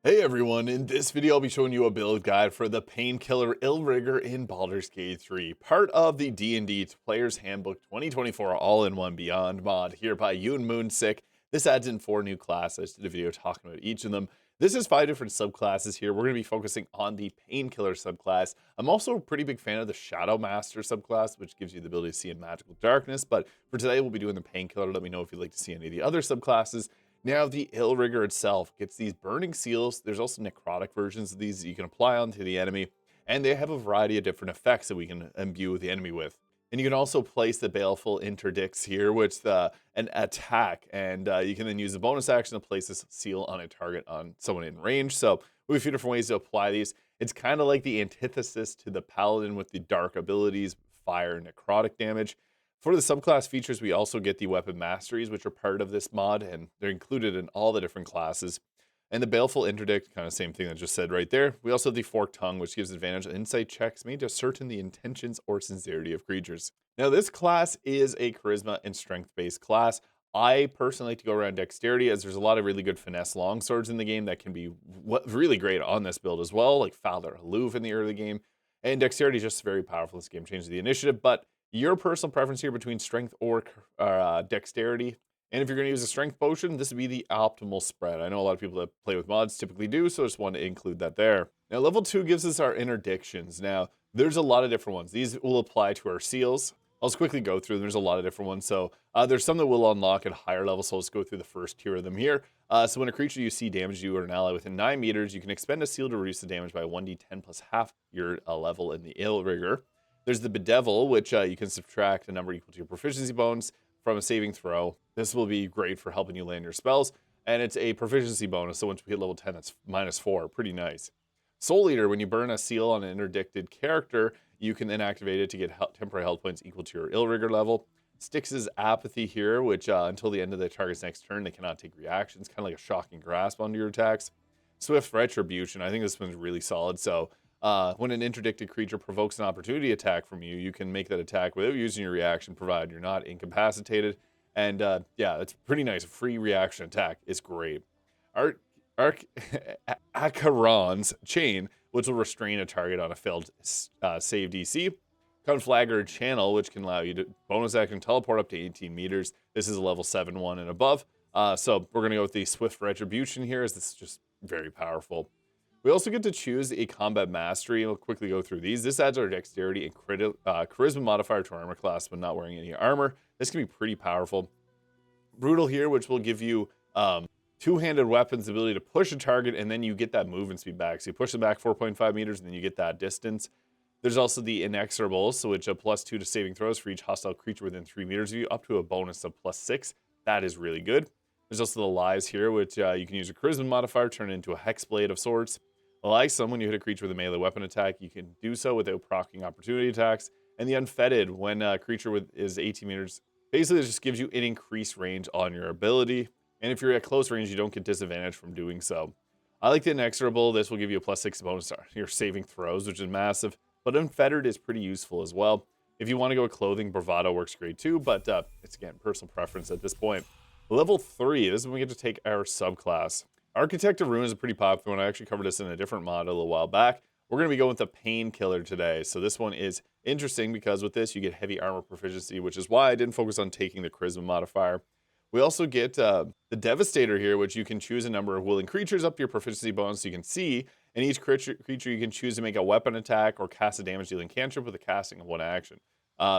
Hey everyone, in this video I'll be showing you a build guide for the Painkiller Illrigger in Baldur's Gate 3, part of the D&D Player's Handbook 2024 All-in-One Beyond mod here by Yoonmoonsik. This adds in 4 new classes to the video talking about each of them. This is 5 different subclasses here. We're going to be focusing on the Painkiller subclass. I'm also a pretty big fan of the Shadow Master subclass, which gives you the ability to see in magical darkness, but for today we'll be doing the Painkiller. Let me know if you'd like to see any of the other subclasses. Now, the Illrigger itself gets these burning seals. There's also necrotic versions of these that you can apply onto the enemy, and they have a variety of different effects that we can imbue the enemy with. And you can also place the Baleful Interdicts here, which an attack, and you can then use the bonus action to place this seal on a target on someone in range. So we have a few different ways to apply these. It's kind of like the antithesis to the Paladin with the dark abilities, fire, and necrotic damage. For the subclass features, we also get the weapon masteries, which are part of this mod, and they're included in all the different classes. And the Baleful Interdict, kind of same thing I just said right there. We also have the Forked Tongue, which gives advantage on insight checks made to ascertain the intentions or sincerity of creatures. Now, this class is a charisma and strength-based class. I personally like to go around dexterity, as there's a lot of really good finesse longswords in the game that can be really great on this build as well, like Baldur in the early game. And dexterity is just very powerful. This game changes the initiative, but your personal preference here between strength or dexterity. And if you're going to use a strength potion, this would be the optimal spread. I know a lot of people that play with mods typically do, so I just wanted to include that there. Now, level 2 gives us our interdictions. Now, there's a lot of different ones. These will apply to our seals. I'll just quickly go through them. There's a lot of different ones. So there's some that will unlock at higher levels, so let's go through the first tier of them here. So when a creature you see damages you or an ally within 9 meters, you can expend a seal to reduce the damage by 1d10 plus half your level in the Illrigger. There's the Bedevil, which you can subtract a number equal to your proficiency bonus from a saving throw. This will be great for helping you land your spells, and it's a proficiency bonus, so once we hit level 10, that's -4. Pretty nice. Soul Eater, when you burn a seal on an interdicted character, you can then activate it to get temporary health points equal to your Illrigger level. Styx's Apathy here, which until the end of the target's next turn, they cannot take reactions, kind of like a Shocking Grasp onto your attacks. Swift Retribution, I think this one's really solid, so when an interdicted creature provokes an opportunity attack from you, you can make that attack without using your reaction, provided you're not incapacitated. And yeah, it's pretty nice. A free reaction attack is great. Acheron's Chain, which will restrain a target on a failed save DC. Conflagger Channel, which can allow you to bonus action teleport up to 18 meters. This is a level 7 one and above. So we're going to go with the Swift Retribution here, as this is just very powerful. We also get to choose a combat mastery, and we'll quickly go through these. This adds our dexterity and charisma modifier to our armor class when not wearing any armor. This can be pretty powerful. Brutal here, which will give you two-handed weapons, the ability to push a target, and then you get that movement speed back. So you push them back 4.5 meters, and then you get that distance. There's also the Inexorable, so which a +2 to saving throws for each hostile creature within 3 meters of you, up to a bonus of +6. That is really good. There's also the Lies here, which you can use a charisma modifier, turn it into a Hexblade of sorts. Like when you hit a creature with a melee weapon attack, you can do so without proccing opportunity attacks. And the Unfettered, when a creature is 18 meters, basically it just gives you an increased range on your ability. And if you're at close range, you don't get disadvantage from doing so. I like the Inexorable. This will give you a +6 bonus to your saving throws, which is massive. But Unfettered is pretty useful as well. If you want to go with Clothing, Bravado works great too, but it's, again, personal preference at this point. Level 3, this is when we get to take our subclass. Architect of Ruin is a pretty popular one. I actually covered this in a different mod a little while back. We're going to be going with the Painkiller today. So this one is interesting because with this, you get heavy armor proficiency, which is why I didn't focus on taking the charisma modifier. We also get the Devastator here, which you can choose a number of willing creatures up to your proficiency bonus you can see. And each creature you can choose to make a weapon attack or cast a damage dealing cantrip with a casting of 1 action.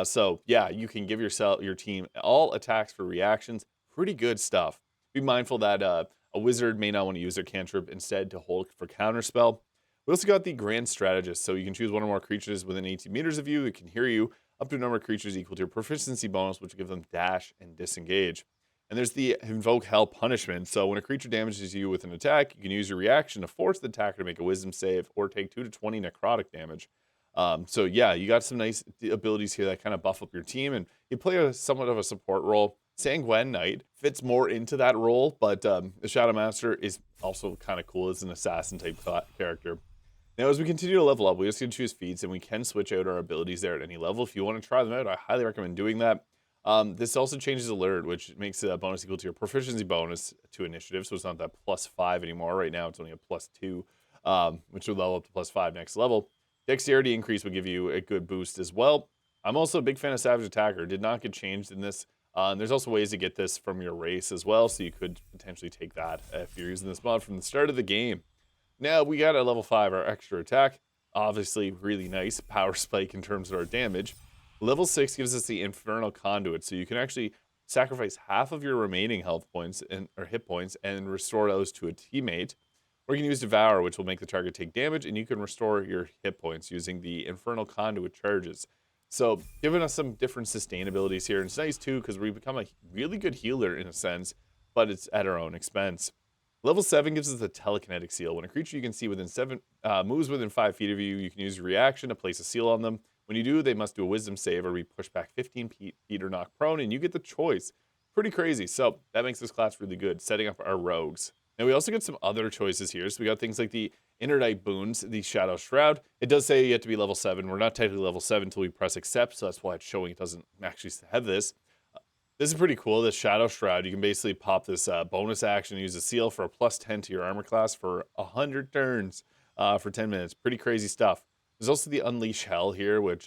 So yeah, you can give your team all attacks for reactions. Pretty good stuff. Be mindful that a wizard may not want to use their cantrip, instead to hold for counterspell. We also got the Grand Strategist, so you can choose 1 or more creatures within 18 meters of you that can hear you, up to a number of creatures equal to your proficiency bonus, which will give them dash and disengage. And there's the Invoke Hell Punishment, so when a creature damages you with an attack, you can use your reaction to force the attacker to make a wisdom save or take 2 to 20 necrotic damage. So yeah, you got some nice abilities here that kind of buff up your team, and you play somewhat of a support role. Sanguine Knight fits more into that role, but the Shadow Master is also kind of cool as an assassin type character. Now, as we continue to level up, we just can choose feats, and we can switch out our abilities there at any level. If you want to try them out, I highly recommend doing that. This also changes alert, which makes a bonus equal to your proficiency bonus to initiative. So it's not that +5 anymore. Right now it's only a +2, which will level up to +5 next level. Dexterity increase will give you a good boost as well. I'm also a big fan of Savage Attacker. Did not get changed in this. There's also ways to get this from your race as well, so you could potentially take that if you're using this mod from the start of the game. Now we got at level 5 our extra attack. Obviously really nice power spike in terms of our damage. Level 6 gives us the Infernal Conduit, so you can actually sacrifice half of your remaining health points or hit points and restore those to a teammate. Or you can use Devour, which will make the target take damage, and you can restore your hit points using the Infernal Conduit charges. So giving us some different sustainabilities here. And it's nice too, because we become a really good healer in a sense, but it's at our own expense. Level 7 gives us the Telekinetic Seal. When a creature you can see within moves within 5 feet of you, you can use your reaction to place a seal on them. When you do, they must do a Wisdom save or be pushed back 15 feet or knocked prone, and you get the choice. Pretty crazy. So that makes this class really good, setting up our rogues. Now we also get some other choices here. So we got things like the Interdict boons, the Shadow Shroud. It does say you have to be level 7. We're not technically level 7 until we press accept, so that's why it's showing it doesn't actually have this. This is pretty cool, this Shadow Shroud. You can basically pop this bonus action and use a seal for a +10 to your armor class for 100 turns for 10 minutes. Pretty crazy stuff. There's also the Unleash Hell here, which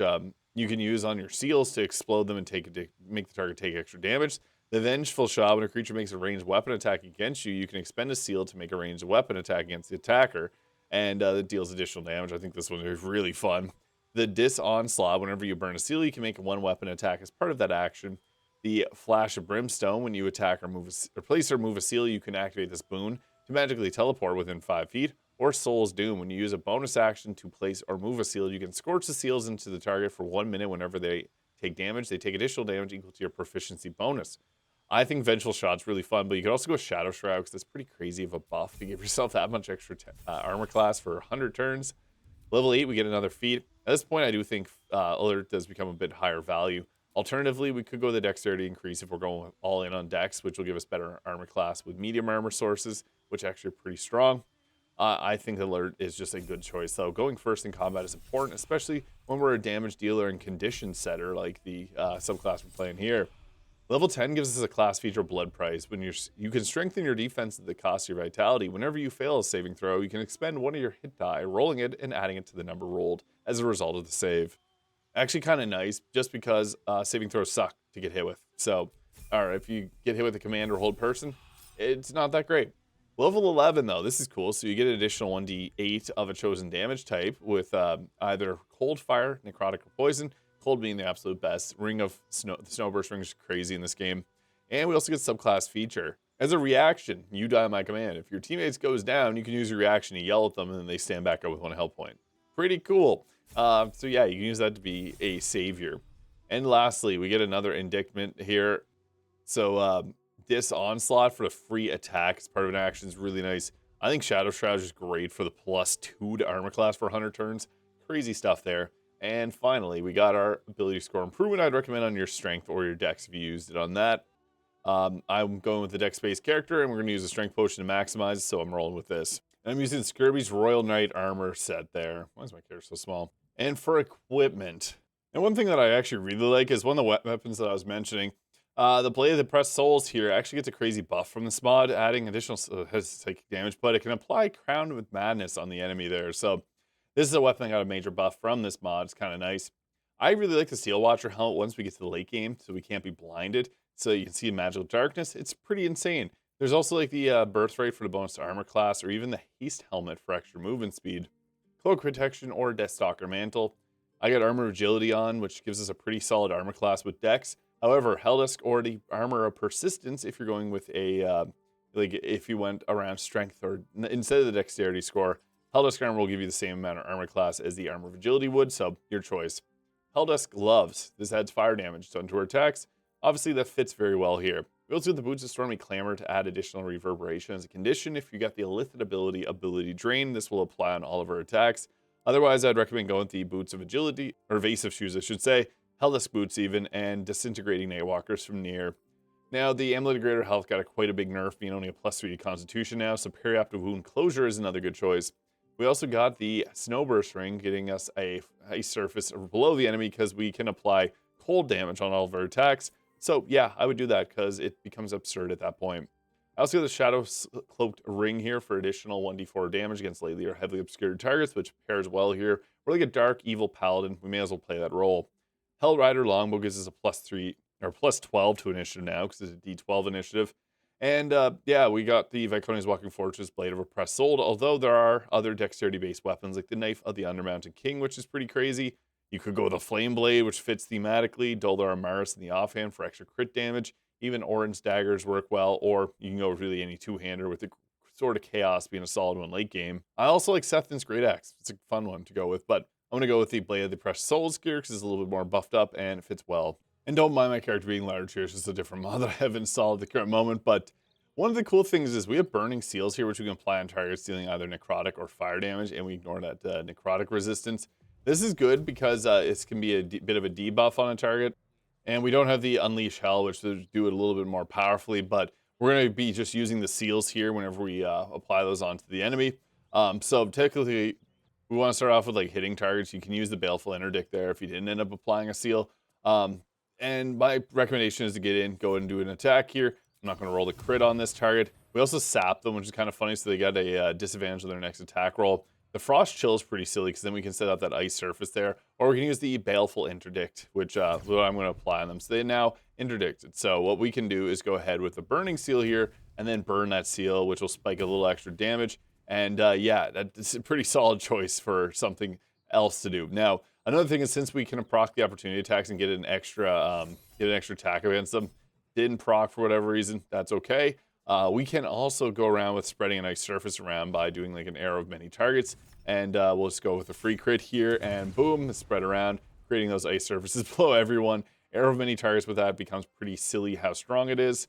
you can use on your seals to explode them and make the target take extra damage. The Vengeful Shot, when a creature makes a ranged weapon attack against you, you can expend a seal to make a ranged weapon attack against the attacker, and it deals additional damage. I think this one is really fun. The Dis-Onslaught, whenever you burn a seal, you can make a 1-weapon attack as part of that action. The Flash of Brimstone, when you attack or place or move a seal, you can activate this boon to magically teleport within 5 feet. Or Soul's Doom, when you use a bonus action to place or move a seal, you can scorch the seals into the target for 1 minute. Whenever they take damage, they take additional damage equal to your proficiency bonus. I think Vengeful Shot's really fun, but you could also go Shadow Shroud, because that's pretty crazy of a buff to give yourself that much extra armor class for 100 turns. Level 8, we get another feat. At this point, I do think Alert does become a bit higher value. Alternatively, we could go the Dexterity increase if we're going all in on Dex, which will give us better armor class with medium armor sources, which actually are pretty strong. I think Alert is just a good choice, though. Going first in combat is important, especially when we're a damage dealer and condition setter like the subclass we're playing here. Level 10 gives us a class feature Blood Price. When you can strengthen your defense at the cost of your vitality. Whenever you fail a saving throw, you can expend one of your hit die, rolling it and adding it to the number rolled as a result of the save. Actually kind of nice, just because saving throws suck to get hit with. So, or if you get hit with a command or hold person, it's not that great. Level 11, though, this is cool. So you get an additional 1d8 of a chosen damage type with either Cold, Fire, Necrotic, or Poison. Cold being the absolute best. Ring of Snow, the Snowburst Ring is crazy in this game. And we also get Subclass feature. As a reaction, you die on my command. If your teammates goes down, you can use your reaction to yell at them, and then they stand back up with 1 health point. Pretty cool. So yeah, you can use that to be a savior. And lastly, we get another indictment here. So Dis-Onslaught for the free attack as part of an action is really nice. I think Shadow Shroud is great for the +2 to armor class for 100 turns. Crazy stuff there. And finally, we got our ability score improvement. I'd recommend on your strength or your dex if you used it on that. I'm going with the dex-based character, and we're going to use a strength potion to maximize it, so I'm rolling with this. And I'm using Skirby's Royal Knight armor set there. Why is my character so small? And for equipment. And one thing that I actually really like is one of the weapons that I was mentioning. The Blade of the Pressed Souls here actually gets a crazy buff from this mod, adding additional psychic damage, but it can apply Crown with Madness on the enemy there. So this is a weapon that got a major buff from this mod. It's kind of nice. I really like the Steel Watcher helmet once we get to the late game, so we can't be blinded. So you can see in Magical Darkness. It's pretty insane. There's also like the Birthright for the bonus to armor class, or even the Haste Helmet for extra movement speed. Cloak Protection or Deathstalker Mantle. I got Armor of Agility on, which gives us a pretty solid armor class with Dex. However, Helldusk or the Armor of Persistence, if you're going with a, like if you went around Strength or instead of the Dexterity score, Helldusk Armor will give you the same amount of armor class as the Armor of Agility would, so your choice. Helldusk Gloves. This adds fire damage done to our attacks. Obviously, that fits very well here. We also get the Boots of Stormy Clamor to add additional reverberation as a condition. If you get the Illithid Ability Drain, this will apply on all of our attacks. Otherwise, I'd recommend going with the Boots of Agility, or Evasive Shoes, I should say, Helldusk Boots even, and Disintegrating Nightwalkers from near. Now, the Amulet of Greater Health got quite a big nerf, being only a +3 to Constitution now, so Perioptic Wound Closure is another good choice. We also got the Snowburst Ring, getting us a ice surface below the enemy because we can apply cold damage on all of our attacks. So yeah, I would do that because it becomes absurd at that point. I also got the Shadow Cloaked Ring here for additional 1d4 damage against lately or heavily obscured targets, which pairs well here. We're like a dark, evil paladin. We may as well play that role. Hell Rider Longbow gives us a +3 or +12 to initiative now because it's a D12 initiative. And yeah, we got the Viconia's Walking Fortress Blade of Oppressed Soul, although there are other dexterity-based weapons like the Knife of the Undermounted King, which is pretty crazy. You could go with a Flame Blade, which fits thematically, Duldar Amaris in the offhand for extra crit damage. Even Orange Daggers work well, or you can go with really any two-hander with the Sword of Chaos being a solid one late game. I also like Sethin's Great Axe. It's a fun one to go with, but I'm going to go with the Blade of the Precious Souls gear because it's a little bit more buffed up and it fits well. And don't mind my character being large here, it's just a different mod that I have installed at the current moment, but one of the cool things is we have Burning Seals here, which we can apply on targets dealing either necrotic or fire damage, and we ignore that necrotic resistance. This is good because it can be a bit of a debuff on a target, and we don't have the Unleash Hell, which does do it a little bit more powerfully, but we're going to be just using the seals here whenever we apply those onto the enemy. So technically, we want to start off with like hitting targets. You can use the Baleful Interdict there if you didn't end up applying a seal. And my recommendation is to get in, go and do an attack here. I'm not going to roll the crit on this target. We also sap them, which is kind of funny, so they got a disadvantage on their next attack roll. The Frost Chill is pretty silly because then we can set up that ice surface there, or we can use the Baleful Interdict, which I'm going to apply on them. So they now interdicted. So what we can do is go ahead with the Burning Seal here and then burn that seal, which will spike a little extra damage. And yeah, that's a pretty solid choice for something else to do. Now, another thing is since we can proc the opportunity attacks and get an extra attack against them, didn't proc for whatever reason, that's okay. We can also go around with spreading a nice surface around by doing like an arrow of many targets, and we'll just go with a free crit here, and boom, spread around, creating those ice surfaces below everyone. Arrow of many targets with that becomes pretty silly how strong it is.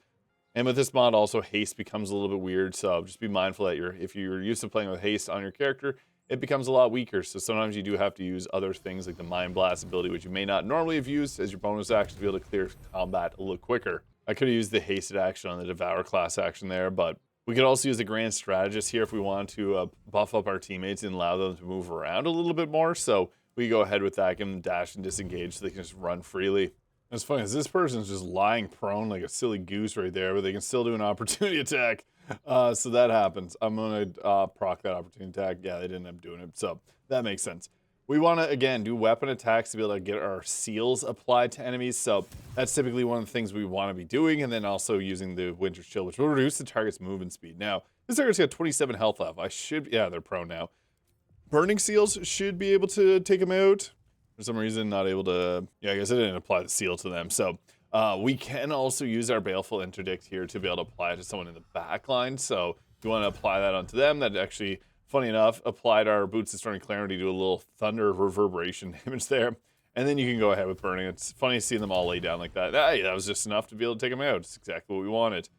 And with this mod also, haste becomes a little bit weird, so just be mindful that if you're used to playing with haste on your character, it becomes a lot weaker, so sometimes you do have to use other things like the Mind Blast ability, which you may not normally have used as your bonus action to be able to clear combat a little quicker. I could have used the hasted action on the Devour class action there, but we could also use the Grand Strategist here if we want to buff up our teammates and allow them to move around a little bit more, so we go ahead with that, give them dash and disengage so they can just run freely. It's funny, because this person's just lying prone like a silly goose right there, but they can still do an opportunity attack. So that happens. I'm going to proc that opportunity attack. Yeah, they didn't end up doing it, so that makes sense. We want to, again, do weapon attacks to be able to get our seals applied to enemies, so that's typically one of the things we want to be doing, and then also using the Winter's Chill, which will reduce the target's movement speed. Now, this target's got 27 health left. Yeah, they're prone now. Burning Seals should be able to take them out. For some reason, not able to, yeah, I guess I didn't apply the seal to them, so we can also use our Baleful Interdict here to be able to apply it to someone in the back line. So if you want to apply that onto them, that actually, funny enough, applied our Boots of Stormy Calamity to do a little thunder reverberation damage there. And then you can go ahead with burning. It's funny seeing them all lay down like that. Hey, that was just enough to be able to take them out. It's exactly what we wanted.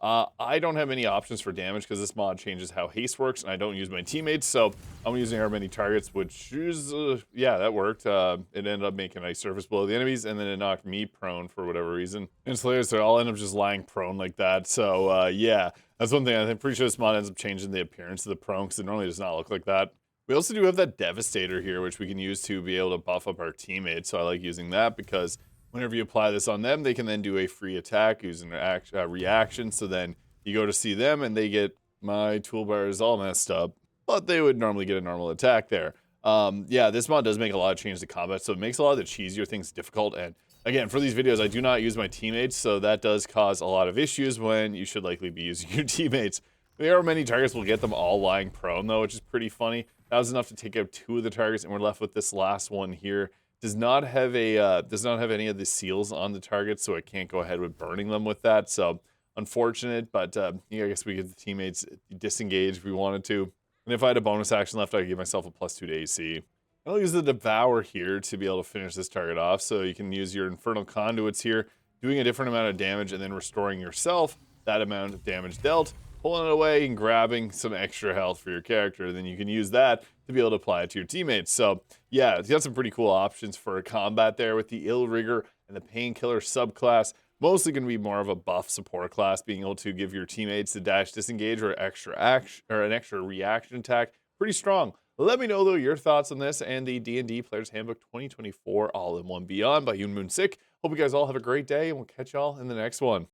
I don't have any options for damage because this mod changes how haste works, and I don't use my teammates, so I'm using our many targets, which is, yeah, that worked. It ended up making a nice surface below the enemies, and then it knocked me prone for whatever reason. And it's hilarious, they all end up just lying prone like that, so yeah, that's one thing. I'm pretty sure this mod ends up changing the appearance of the prone, because it normally does not look like that. We also do have that Devastator here, which we can use to be able to buff up our teammates, so I like using that because whenever you apply this on them, they can then do a free attack using an reaction. So then you go to see them and they get, my toolbar is all messed up, but they would normally get a normal attack there. Yeah, this mod does make a lot of changes to combat, so it makes a lot of the cheesier things difficult. And again, for these videos, I do not use my teammates, so that does cause a lot of issues when you should likely be using your teammates. There are many targets, we'll get them all lying prone though, which is pretty funny. That was enough to take out 2 of the targets, and we're left with this last one here. Does not have any of the seals on the target, so I can't go ahead with burning them with that. So unfortunate, but yeah, I guess we get the teammates disengage if we wanted to. And if I had a bonus action left, I could give myself a +2 to AC. I'll use the Devour here to be able to finish this target off. So you can use your Infernal Conduits here, doing a different amount of damage and then restoring yourself that amount of damage dealt, pulling it away and grabbing some extra health for your character. Then you can use that to be able to apply it to your teammates. So yeah, it's got some pretty cool options for combat there with the Illrigger and the Painkiller subclass. Mostly going to be more of a buff support class, being able to give your teammates the dash disengage or extra action or an extra reaction attack. Pretty strong. Let me know though your thoughts on this and the D&D Player's Handbook 2024 All in One Beyond by Yoonmoonsik Hope you guys all have a great day, and we'll catch y'all in the next one.